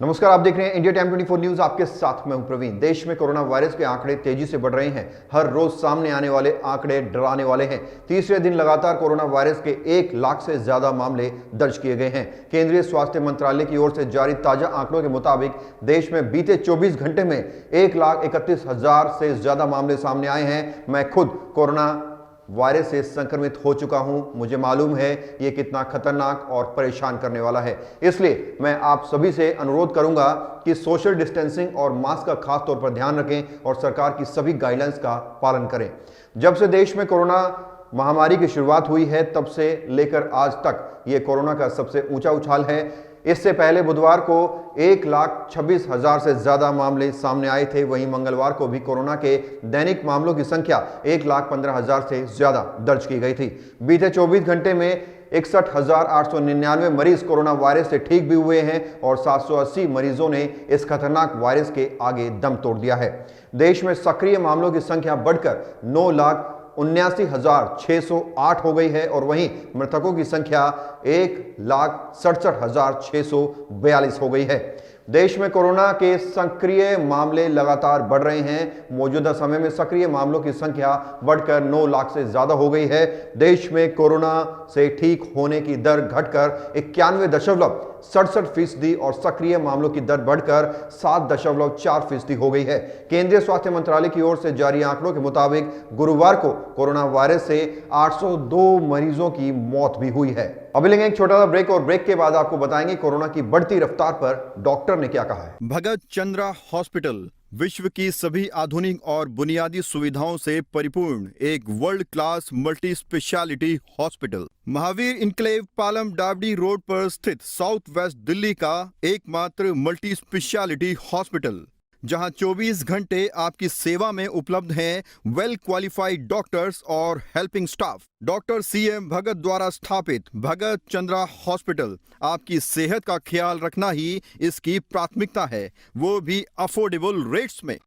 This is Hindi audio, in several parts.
नमस्कार, आप देख रहे हैं इंडिया टाइम 24 न्यूज। आपके साथ मैं हूं प्रवीण। देश में कोरोना वायरस के आंकड़े तेजी से बढ़ रहे हैं। हर रोज सामने आने वाले आंकड़े डराने वाले हैं। तीसरे दिन लगातार कोरोना वायरस के 1 लाख से ज्यादा मामले दर्ज किए गए हैं। केंद्रीय स्वास्थ्य मंत्रालय की ओर से जारी ताजा आंकड़ों के मुताबिक देश में बीते 24 घंटे में 1,31,000 से ज्यादा मामले सामने आए हैं। मैं खुद कोरोना वायरस से संक्रमित हो चुका हूं। मुझे मालूम है ये कितना खतरनाक और परेशान करने वाला है। इसलिए मैं आप सभी से अनुरोध करूंगा कि सोशल डिस्टेंसिंग और मास्क का खास तौर पर ध्यान रखें और सरकार की सभी गाइडलाइंस का पालन करें। जब से देश में कोरोना महामारी की शुरुआत हुई है तब से लेकर आज तक ये कोरोना का सबसे ऊंचा उछाल है। इससे पहले बुधवार को 1,26,000 से ज्यादा मामले सामने आए थे। वहीं मंगलवार को भी कोरोना के दैनिक मामलों की संख्या 1,15,000 से ज्यादा दर्ज की गई थी। बीते 24 घंटे में 61,899 मरीज कोरोना वायरस से ठीक भी हुए हैं और 780 मरीजों ने इस खतरनाक वायरस के आगे दम तोड़ दिया है। देश में सक्रिय मामलों की संख्या बढ़कर 9,79,608 हो गई है और वहीं मृतकों की संख्या 1,67,642 हो गई है। देश में कोरोना के सक्रिय मामले लगातार बढ़ रहे हैं। मौजूदा समय में सक्रिय मामलों की संख्या बढ़कर 9 लाख से ज्यादा हो गई है। देश में कोरोना से ठीक होने की दर घटकर 91.67% और सक्रिय मामलों की दर बढ़कर 7.4% हो गई है। केंद्रीय स्वास्थ्य मंत्रालय की ओर से जारी आंकड़ों के मुताबिक गुरुवार को कोरोना वायरस से 802 मरीजों की मौत भी हुई है। अभी लेंगे एक छोटा सा ब्रेक और ब्रेक के बाद आपको बताएंगे कोरोना की बढ़ती रफ्तार पर डॉक्टर ने क्या कहा है। भगत चंद्रा हॉस्पिटल विश्व की सभी आधुनिक और बुनियादी सुविधाओं से परिपूर्ण एक world class multi speciality hospital Mahavir enclave Palam डावडी रोड पर स्थित साउथ वेस्ट दिल्ली का एकमात्र मल्टी स्पेशलिटी हॉस्पिटल, जहां 24 घंटे आपकी सेवा में उपलब्ध हैं वेल क्वालिफाइड डॉक्टर्स और हेल्पिंग स्टाफ। डॉक्टर CM भगत द्वारा स्थापित भगत चंद्रा हॉस्पिटल आपकी सेहत का ख्याल रखना ही इसकी प्राथमिकता है, वो भी अफोर्डेबल रेट्स में।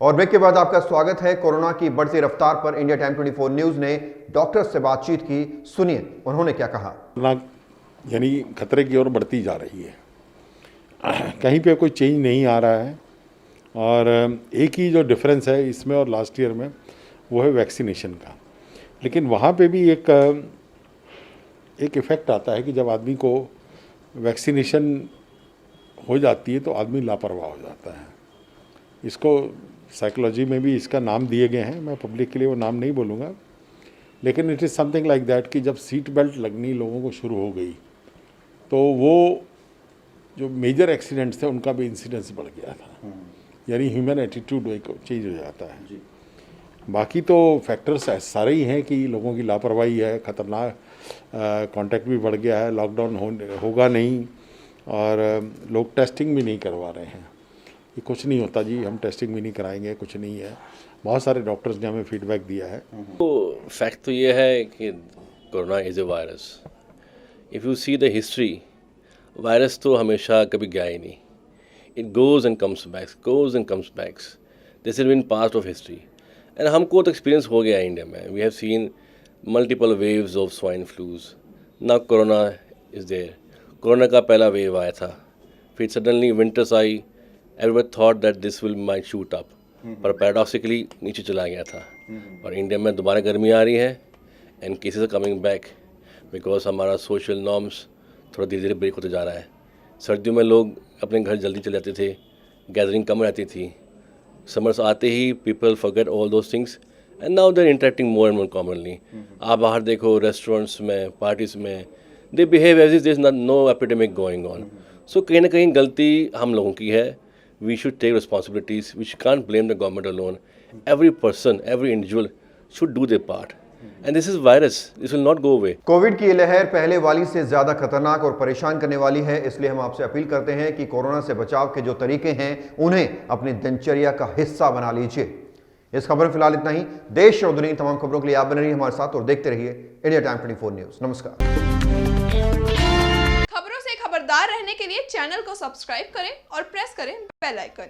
और ब्रेक के बाद आपका स्वागत है। कोरोना की बढ़ती रफ्तार पर इंडिया टाइम 24 न्यूज ने डॉक्टर से बातचीत की। सुनिए उन्होंने क्या कहा। यानी खतरे की ओर बढ़ती जा रही है, कहीं पे कोई चेंज नहीं आ रहा है। और एक ही जो डिफरेंस है इसमें और लास्ट ईयर में वो है वैक्सीनेशन का। लेकिन वहाँ पे भी एक इफ़ेक्ट आता है कि जब आदमी को वैक्सीनेशन हो जाती है तो आदमी लापरवाह हो जाता है। इसको साइकोलॉजी में भी इसका नाम दिए गए हैं, मैं पब्लिक के लिए वो नाम नहीं बोलूँगा, लेकिन it is something like that कि जब सीट बेल्ट लगनी लोगों को शुरू हो गई तो वो जो मेजर एक्सीडेंट्स थे उनका भी इंसिडेंस बढ़ गया था। यानी ह्यूमन एटीट्यूड एक चेंज हो जाता है जी। बाकी तो फैक्टर्स सारे ही हैं कि लोगों की लापरवाही है, खतरनाक कांटेक्ट भी बढ़ गया है, लॉकडाउन होगा नहीं और लोग टेस्टिंग भी नहीं करवा रहे हैं। ये कुछ नहीं होता जी, हम टेस्टिंग भी नहीं कराएंगे, कुछ नहीं है। बहुत सारे डॉक्टर्स ने हमें फीडबैक दिया है। तो फैक्ट तो ये है कि corona is a virus. If you see the history, virus तो हमेशा कभी गया ही नहीं। It goes and comes backs. This is been part of history and हमको तो एक्सपीरियंस हो गया है इंडिया में। We have seen multiple waves of swine flus. Now corona is there. Corona का पहला वेव आया था, फिर सडनली विंटर्स आई। Everyone thought that this will might shoot up, पर पैराडॉक्सिकली नीचे चला गया था। और इंडिया में दोबारा गर्मी आ रही है and cases are coming back because हमारा सोशल नॉर्म्स थोड़ा धीरे धीरे ब्रेक होते जा रहा है। सर्दियों में लोग अपने घर जल्दी चले जाते थे, गैदरिंग कम रहती थी। समर्स आते ही people forget all those things and now they are interacting more and more commonly. आप बाहर देखो रेस्टोरेंट्स में, पार्टीज़ में, they behave as if there is no epidemic going on. So कहीं ना कहीं गलती हम लोगों की है। We should take responsibilities, we can't blame the government alone. Every person, every individual should do their part. And this is virus, this will not go away. Covid की लहर पहले वाली से ज्यादा खतरनाक और परेशान करने वाली है। इसलिए हम आपसे अपील करते हैं कि कोरोना से बचाव के जो तरीके हैं उन्हें अपनी दिनचर्या का हिस्सा बना लीजिए। इस खबर में फिलहाल इतना ही। देश और दुनिया की तमाम खबरों के लिए आप बने रहिए हमारे साथ और देखते रहिए इंडिया टाइम 24 न्यूज। नमस्कार। खबरों से खबरदार रहने के लिए चैनल को सब्सक्राइब करें और प्रेस करें बेल आइकन।